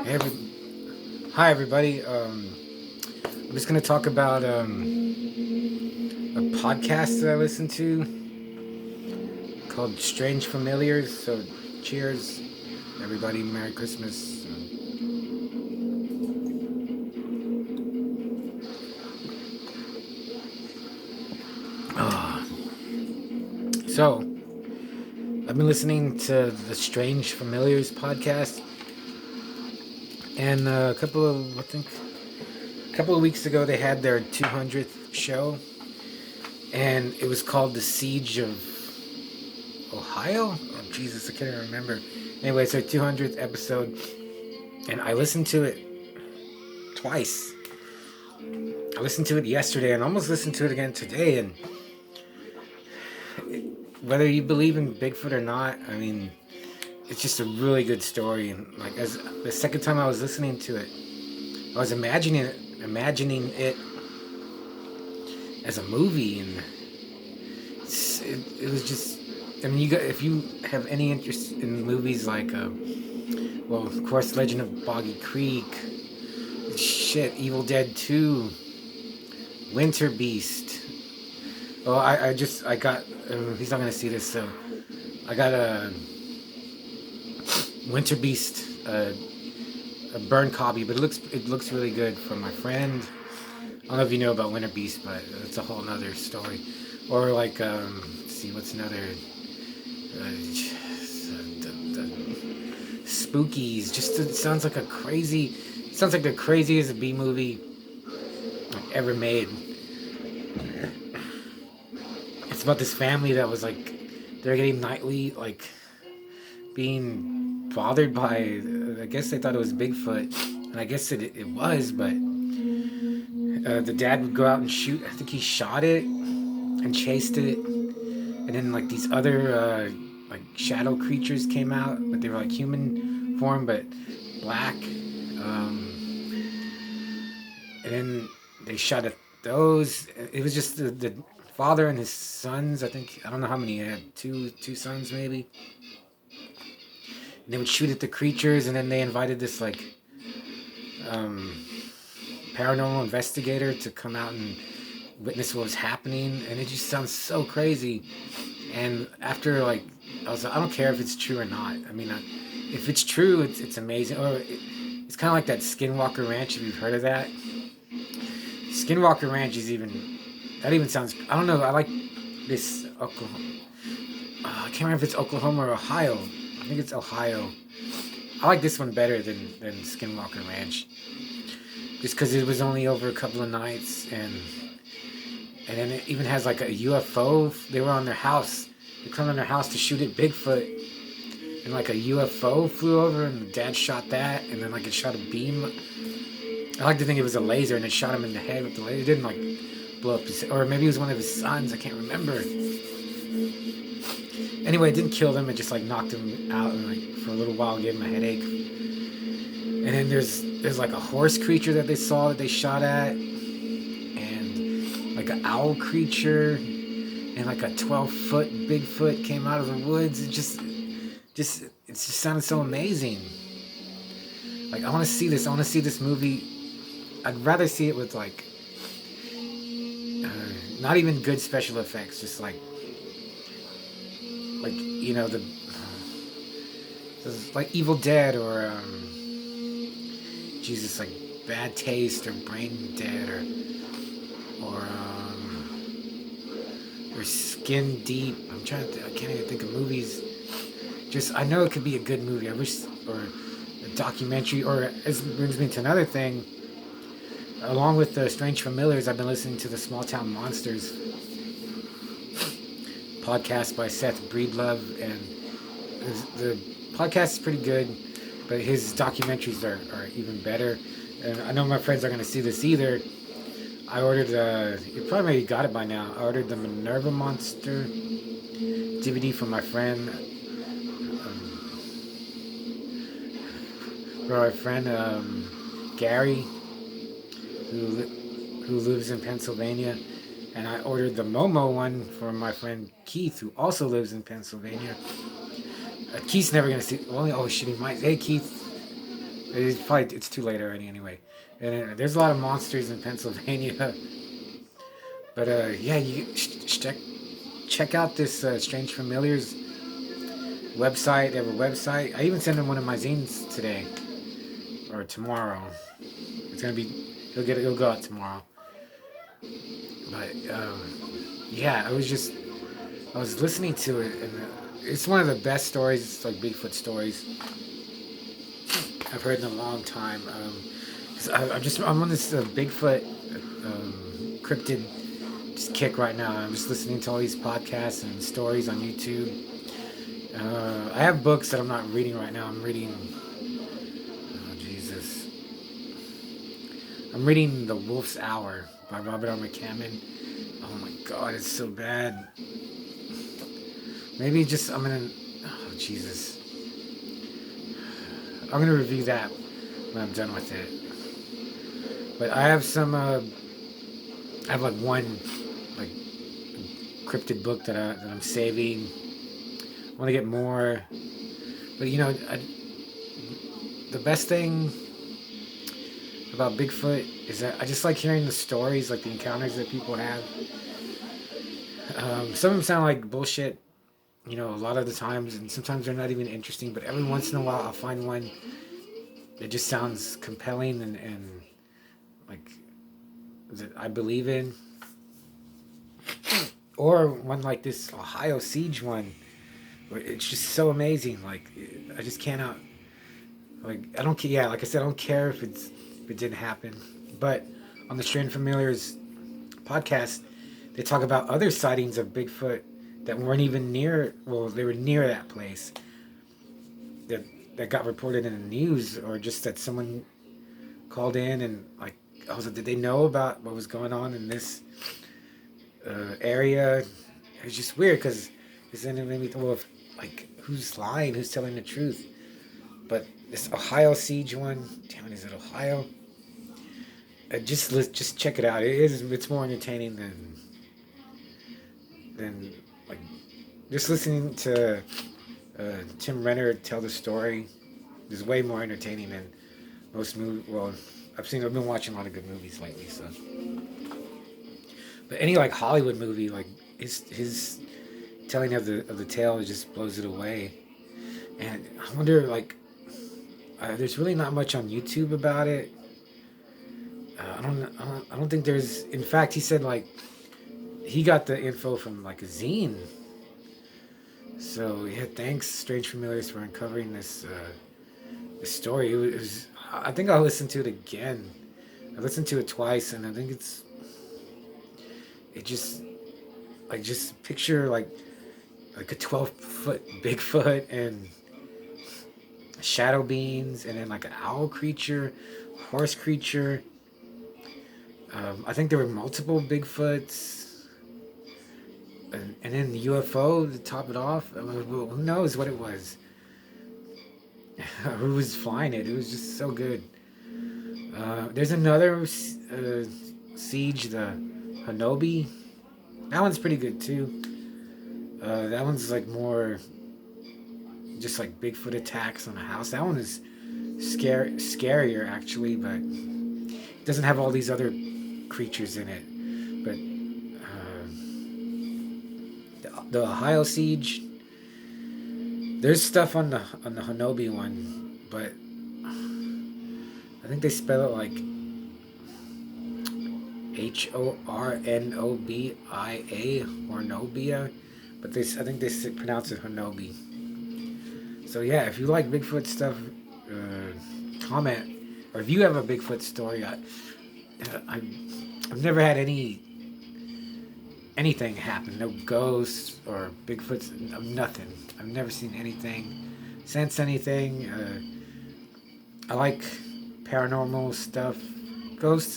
Hey, hi everybody. I'm just gonna talk about a podcast that I listen to called Strange Familiars. So, cheers, everybody. Merry Christmas. So, I've been listening to the Strange Familiars podcast, and a couple of weeks ago they had their 200th show, and it was called the Siege of Ohio. Oh Jesus, I can't even remember. Anyway, it's their 200th episode, and I listened to it twice. I listened to it yesterday and almost listened to it again today. And whether you believe in Bigfoot or not, I mean, it's just a really good story. And like as the second time I was listening to it, I was imagining it as a movie, and it was just. I mean, if you have any interest in movies like, well, of course, Legend of Boggy Creek, shit, Evil Dead 2, Winter Beast. Oh, I got. He's not gonna see this, so I got a Winter Beast, a burn copy, but it looks really good from my friend. I don't know if you know about Winter Beast, but it's a whole nother story. Or like, let's see, what's another? Spookies. Just it sounds like a crazy. Sounds like the craziest B movie like ever made. It's about this family that was like, they're getting nightly like being bothered by. I guess they thought it was Bigfoot, and I guess it was, but the dad would go out and shoot. I think he shot it and chased it, and then like these other like shadow creatures came out, but they were like human form, but black. And then they shot at those. It was just the father and his sons. I don't know how many he had. Two sons maybe. And they would shoot at the creatures, and then they invited this like um, paranormal investigator to come out and witness what was happening, and it just sounds so crazy. And after like, I was like, I don't care if it's true or not. I mean, if it's true, it's amazing. Or it's kind of like that Skinwalker Ranch. If you've heard of that, Skinwalker Ranch is even that even sounds. I don't know. I like this Oklahoma. I can't remember if it's Oklahoma or Ohio. I think it's Ohio. I like this one better than Skinwalker Ranch, just because it was only over a couple of nights, and then it even has like a UFO. They were on their house. They come on their house to shoot at Bigfoot, and like a UFO flew over, and the dad shot that, and then like it shot a beam. I like to think it was a laser, and it shot him in the head with the laser. It didn't like blow up his, or maybe it was one of his sons. I can't remember. Anyway, it didn't kill them. It just like knocked him out, and like for a little while gave him a headache. And then there's like a horse creature that they saw that they shot at, and like an owl creature, and like a 12-foot Bigfoot came out of the woods. It just sounded so amazing. Like I want to see this. I want to see this movie. I'd rather see it with like not even good special effects, just like you know the like Evil Dead or Jesus, like Bad Taste or Brain Dead or Skin Deep. I can't even think of movies. Just I know it could be a good movie. I wish or a documentary, or it brings me to another thing. Along with the Strange Familiars, I've been listening to the Small Town Monsters podcast by Seth Breedlove, and the podcast is pretty good, but his documentaries are even better. And I know my friends are going to see this either. I ordered, you probably maybe got it by now. I ordered the Minerva Monster DVD from my friend, Gary, who lives in Pennsylvania. And I ordered the Momo one from my friend Keith, who also lives in Pennsylvania. Keith's never gonna see. Well, oh shit, he might. Hey Keith, it's too late already anyway. And there's a lot of monsters in Pennsylvania. But yeah, you check out this Strange Familiars website. They have a website. I even sent him one of my zines today or tomorrow. It's gonna be. He'll go out tomorrow. But yeah, I was listening to it, and it's one of the best stories. It's like Bigfoot stories I've heard in a long time. 'Cause I'm on this Bigfoot cryptid just kick right now. I'm just listening to all these podcasts and stories on YouTube. I have books that I'm not reading right now. I'm reading. Oh Jesus! I'm reading The Wolf's Hour by Robert R. McCammon. Oh my God, it's so bad. Maybe just I'm gonna. Oh Jesus! I'm gonna review that when I'm done with it. But I have some. I have like one like cryptid book that I'm saving. I want to get more, but you know, the best thing about Bigfoot is that I just like hearing the stories, like the encounters that people have. Some of them sound like bullshit, you know, a lot of the times, and sometimes they're not even interesting. But every once in a while, I'll find one that just sounds compelling and like that I believe in. Or one like this Ohio Siege one. It's just so amazing. Like I just cannot. Like I don't care. Yeah, like I said, I don't care if it didn't happen. But on the Strange Familiars podcast, they talk about other sightings of Bigfoot that weren't even near. Well, they were near that place. That got reported in the news, or just that someone called in and like I was like, did they know about what was going on in this area? It was just weird because then it made me think, well, if, like who's lying, who's telling the truth? But this Ohio Siege one, damn it, is it Ohio? Just check it out. It's more entertaining than like just listening to Tim Renner tell the story is way more entertaining than most movies. Well, I've been watching a lot of good movies lately, so. But any like Hollywood movie, like his telling of the tale just blows it away. And I wonder, like, there's really not much on YouTube about it. I don't think there's. In fact, he said like he got the info from like a zine. So yeah, thanks Strange Familiars for uncovering this story. It was. I think I'll listen to it again. I listened to it twice, and I think it just picture like a 12-foot Bigfoot and shadow beings, and then like an owl creature, horse creature. I think there were multiple Bigfoots, and then the UFO to top it off. I mean, who knows what it was? Who was flying it? It was just so good. There's another siege, the Hanobi. That one's pretty good too. That one's like more just like Bigfoot attacks on a house. That one is scarier actually, but it doesn't have all these other creatures in it. But the Ohio Siege, there's stuff on the Hanobi one, but I think they spell it like Hornobia, Hornobia, but I think they pronounce it Hanobi. So yeah, if you like Bigfoot stuff, comment, or if you have a Bigfoot story. I've never had anything happen. No ghosts or Bigfoots. Nothing. I've never seen anything, sensed anything. I like paranormal stuff. Ghosts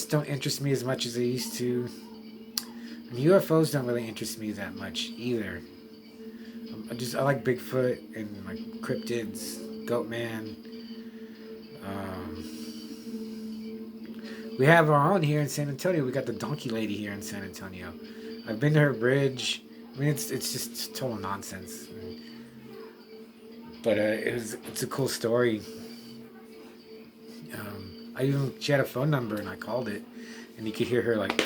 don't interest me as much as they used to. And UFOs don't really interest me that much either. I like Bigfoot and like cryptids, Goatman. We have our own here in San Antonio. We got the Donkey Lady here in San Antonio. I've been to her bridge. I mean, it's just total nonsense. But it's a cool story. She had a phone number and I called it, and you could hear her like,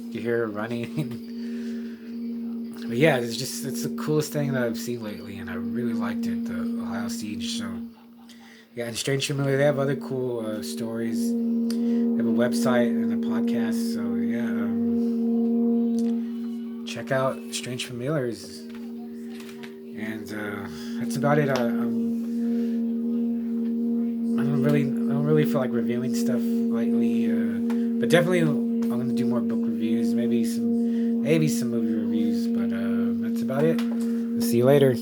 you could hear her running. But yeah, it's the coolest thing that I've seen lately, and I really liked it, the Ohio Siege. So yeah, and Strange Familiar, they have other cool stories. They have a website and a podcast. So yeah, check out Strange Familiars, and that's about it. I don't really feel like reviewing stuff lately, but definitely I'm gonna do more book reviews, maybe some movie reviews. But that's about it. I'll see you later.